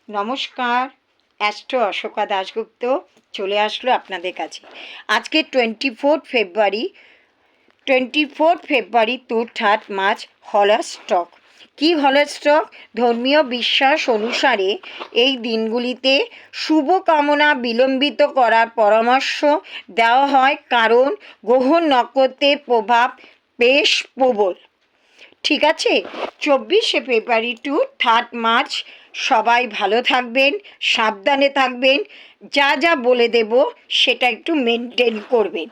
নমস্কার, অ্যাস্ট্রো অশোকা দাশগুপ্ত চলে আসলো আপনাদের কাছে। আজকে 24 ফেব্রুয়ারি টু 3 মার্চ হলার স্টক। কি হলার স্টক? ধর্মীয় বিশ্বাস অনুসারে এই দিনগুলিতে শুভ কামনা বিলম্বিত করার পরামর্শ দেওয়া হয়, কারণ গ্রহ নক্ষত্রের প্রভাব বেশ প্রবল। ঠিক আছে, 24 ফেব্রুয়ারি টু 3 মার্চ সবাই ভালো থাকবেন, সাবধানে থাকবেন, যা যা বলে দেব সেটা একটু মেনটেন করবেন।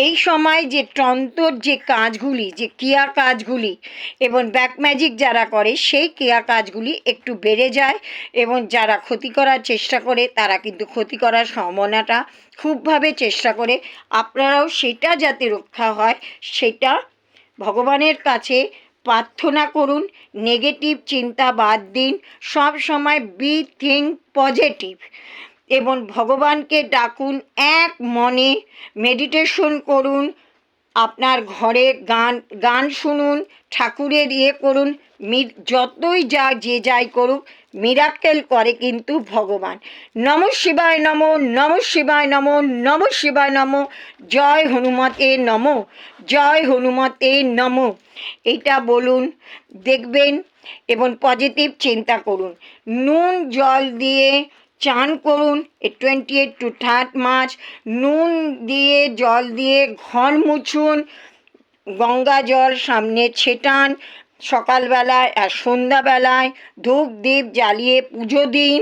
এই সময় যে তন্ত্রর যে কাজগুলি, যে ক্রিয়া কাজগুলি এবং ব্ল্যাক ম্যাজিক যারা করে সেই ক্রিয়া কাজগুলি একটু বেড়ে যায়, এবং যারা ক্ষতি করার চেষ্টা করে তারা কিন্তু ক্ষতি করার সম্ভাবনাটা খুবভাবে চেষ্টা করে। আপনারাও সেটা যাতে রক্ষা হয় সেটা ভগবানের কাছে প্রার্থনা করুন। নেগেটিভ চিন্তা বাদ দিন, সব সময় বি থিঙ্ক পজিটিভ, এবং ভগবানকে ডাকুন এক মনে, মেডিটেশন করুন, আপনার ঘরে গান শুনুন, ঠাকুরের করুন। যতই যে যাই করুক, মিরাক্কেল করে কিন্তু ভগবান। নমঃ শিবায় নমঃ, নমঃ শিবায় নমঃ, নমঃ শিবায় নমঃ। জয় হনুমতে নমঃ, জয় হনুমতে নমঃ। এটা বলুন, দেখবেন, এবং পজিটিভ চিন্তা করুন। নুন জল দিয়ে চান করুন। 28 টু 3 মার্চ নুন দিয়ে জল দিয়ে ঘর মুছুন, গঙ্গা জল সামনে ছেটান, সকালবেলায় আর সন্ধ্যাবেলায় ধূপ দীপ জ্বালিয়ে পুজো দিন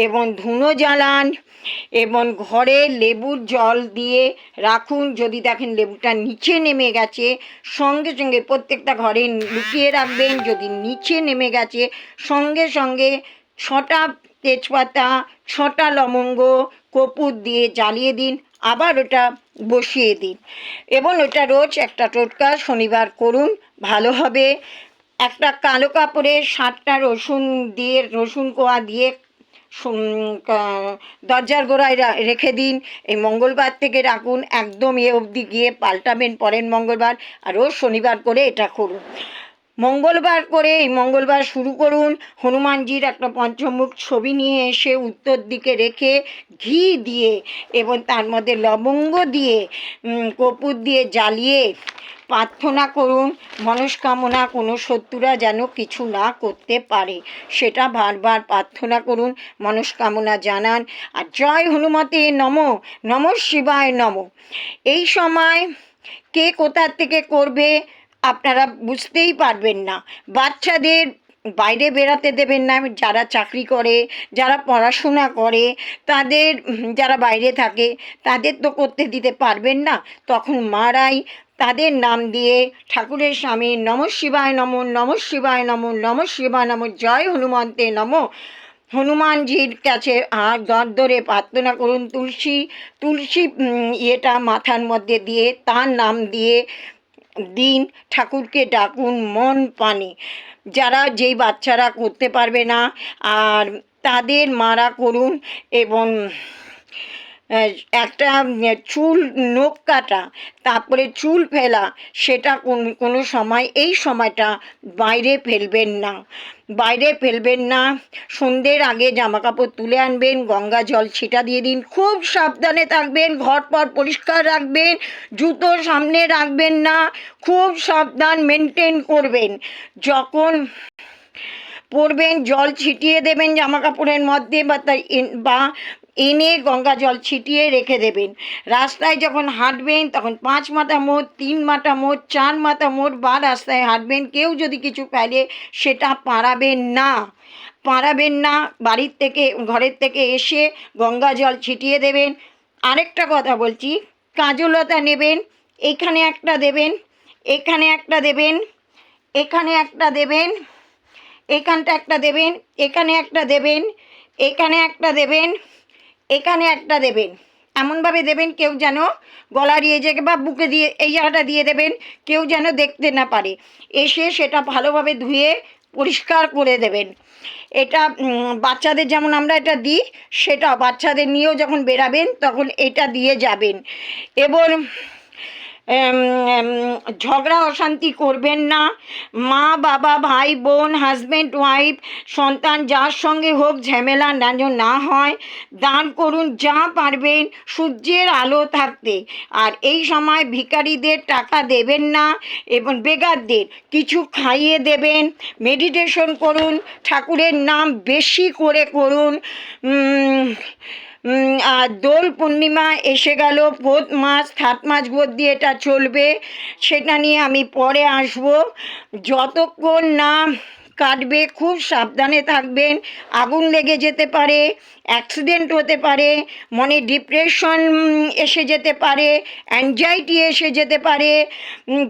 এবং ধুনো জ্বালান, এবং ঘরে লেবুর জল দিয়ে রাখুন। যদি দেখেন লেবুটা নিচে নেমে গেছে, সঙ্গে সঙ্গে প্রত্যেকটা ঘরে লুকিয়ে রাখবেন। যদি নিচে নেমে গেছে, সঙ্গে সঙ্গে 6টা তেজপাতা, 6টা লবঙ্গ কর্পূর দিয়ে জ্বালিয়ে দিন, আবার ওটা বসিয়ে দিন, এবং ওটা রোজ একটা টোটকা শনিবার করুন, ভালো হবে। একটা কালো কাপড়ে 7টা রসুন দিয়ে, রসুন কোয়া দিয়ে দরজার গোড়ায় রেখে দিন। এই মঙ্গলবার থেকে রাখুন, একদম অবধি গিয়ে পাল্টাবেন পরের মঙ্গলবার, আর রোজ শনিবার করে এটা করুন। মঙ্গলবার করে এই মঙ্গলবার শুরু করুন। হনুমানজির একটা পঞ্চমুখ ছবি নিয়ে এসে উত্তর দিকে রেখে ঘি দিয়ে এবং তার মধ্যে লবঙ্গ দিয়ে কর্পূর দিয়ে জ্বালিয়ে প্রার্থনা করুন, মনস্কামনা কোনো শত্রুরা যেন কিছু না করতে পারে সেটা বারবার প্রার্থনা করুন, মনস্কামনা জানান। আর জয় হনুমতে নমঃ, নমঃ শিবায় নমঃ। এই সময় কে কোথার থেকে করবে আপনারা বুঝতেই পারবেন না। বাচ্চাদের বাইরে বেরাতে দেবেন না, যারা চাকরি করে, যারা পড়াশোনা করে, তাদের, যারা বাইরে থাকে তাদের তো করতে দিতে পারবেন না। তখন মারাই তাদের নাম দিয়ে ঠাকুরের স্বামী নমঃ শিবায় নমঃ, নমঃ শিবায় নমঃ, নমঃ শিবায় নমঃ, জয় হনুমন্তে নমঃ। হনুমানজির কাছে আর ধরে প্রার্থনা করুন। তুলসী ইয়েটা মাথার মধ্যে দিয়ে তার নাম দিয়ে দিন, ঠাকুরকে ডাকুন মন প্রাণে। যারা যেই বাচ্চারা করতে পারবে না আর তাদের মারা করুন, এবং একটা চুল নখ কাটা, তারপরে চুল ফেলা, সেটা কোনো সময় এই সময়টা বাইরে ফেলবেন না, বাইরে ফেলবেন না। সন্ধ্যের আগে জামাকাপড় তুলে আনবেন, গঙ্গা জল ছিটা দিয়ে দিন। খুব সাবধানে থাকবেন, ঘর পর পরিষ্কার রাখবেন, জুতো সামনে রাখবেন না, খুব সাবধান মেনটেন করবেন। যখন পরবেন জল ছিটিয়ে দেবেন জামা কাপড়ের মধ্যে, বা এনে গঙ্গা জল ছিটিয়ে রেখে দেবেন। রাস্তায় যখন হাঁটবেন তখন 5 মাথা মোড়, 3 মাথা মোড়, 4 মাথা মোড় বা রাস্তায় হাঁটবেন। কেউ যদি কিছু ফেলে সেটা পারাবেন না, পারাবেন না। বাড়ির থেকে, ঘরের থেকে এসে গঙ্গা জল ছিটিয়ে দেবেন। আরেকটা কথা বলছি, কাজলতা নেবেন, এখানে একটা দেবেন, এখানে একটা দেবেন, এখানে একটা দেবেন, এখানটা একটা দেবেন, এখানে একটা দেবেন, এখানে একটা দেবেন, এখানে একটা দেবেন। এমনভাবে দেবেন কেউ যেন গলা দিয়ে যায়, বা বুকে দিয়ে এই জায়গাটা দিয়ে দেবেন, কেউ যেন দেখতে না পারে। এসে সেটা ভালোভাবে ধুয়ে পরিষ্কার করে দেবেন। এটা বাচ্চাদের যেমন আমরা এটা দিই, সেটা বাচ্চাদের নিয়েও যখন বেরাবেন তখন এটা দিয়ে যাবেন। এবং ঝগড়া অশান্তি করবেন না। মা বাবা ভাই বোন হাজব্যান্ড ওয়াইফ সন্তান যার সঙ্গে হোক ঝামেলা যেন না হয়। দান করুন যা পারবেন সূর্যের আলো থাকতে। আর এই সময় ভিখারিদের টাকা দেবেন না এবং বেগারদের কিছু খাইয়ে দেবেন। মেডিটেশন করুন, ঠাকুরের নাম বেশি করে করুন। আর দোল পূর্ণিমা এসে গেল, পৌষ মাস, থার্ড মাস দিয়ে এটা চলবে, সেটা নিয়ে আমি পরে আসবো। যতক্ষণ না কাটবে খুব সাবধানে থাকবেন। আগুন লেগে যেতে পারে, অ্যাক্সিডেন্ট হতে পারে, মনে ডিপ্রেশন এসে যেতে পারে, অ্যাংজাইটি এসে যেতে পারে,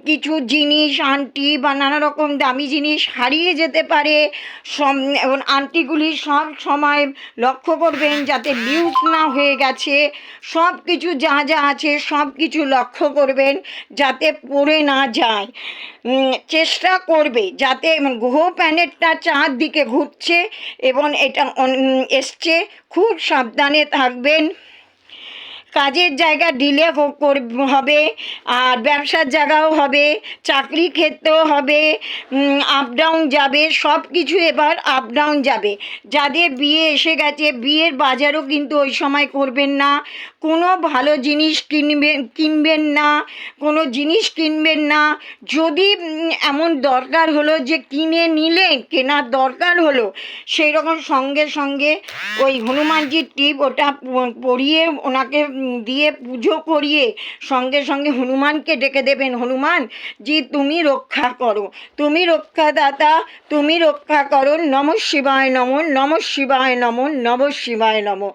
কিছু জিনিস আংটি বা নানা রকম দামি জিনিস হারিয়ে যেতে পারে। এবং আংটিগুলি সব সময় লক্ষ্য করবেন যাতে লিউজ না হয়ে গেছে। সব কিছু যা যা আছে সব কিছু লক্ষ্য করবেন যাতে পড়ে না যায়। চেষ্টা করবে যাতে গ্রহ প্ল্যানেটটা চারদিকে ঘুরছে এবং এটা এসছে, খুব সাবধানে থাকবেন। কাজের জায়গা ডিলে হবে, আর ব্যবসার জায়গাও হবে, চাকরি ক্ষেত্রেও হবে, আপ ডাউন যাবে, সব কিছু এবার আপ ডাউন যাবে। যাদের বিয়ে এসে গেছে বিয়ের বাজারও কিন্তু ওই সময় করবেন না। কোনো ভালো জিনিস কিনবেন না, কোনো জিনিস কিনবেন না। যদি এমন দরকার হলো যে কিনে নিলেন, কেনার দরকার হলো, সেই রকম সঙ্গে সঙ্গে ওই হনুমানজির টিপ ওটা পরিয়ে ওনাকে দিয়ে পুজো করিয়ে সঙ্গে সঙ্গে হনুমানকে ডেকে দেবেন, হনুমান জি তুমি রক্ষা করো, তুমি রক্ষাদাতা, তুমি রক্ষা করো, নমঃ শিবায় নমঃ, নমঃ শিবায় নমঃ, নমঃ শিবায় নমঃ।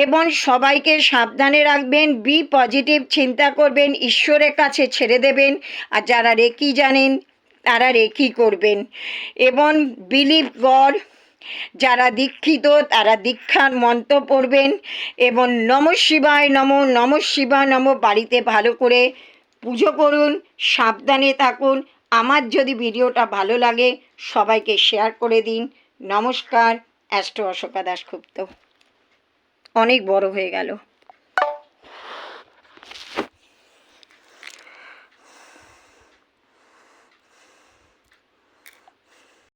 এবং সবাইকে সাবধানে রাখবেন, বি পজিটিভ চিন্তা করবেন, ঈশ্বরের কাছে ছেড়ে দেবেন। আর যারা রেকি জানেন তারা রেকি করবেন এবং বিলিভ গড। যারা দীক্ষিত তারা দীক্ষার মন্ত্র পড়বেন এবং নমঃ শিবায় নমঃ, নমঃ শিবায় নমঃ বাড়িতে ভালো করে পুজো করুন। সাবধানে থাকুন। আমার যদি ভিডিওটা ভালো লাগে সবাইকে শেয়ার করে দিন। নমস্কার। অ্যাস্ট্রো অশোকা দাশগুপ্ত। অনেক বড় হয়ে গেল।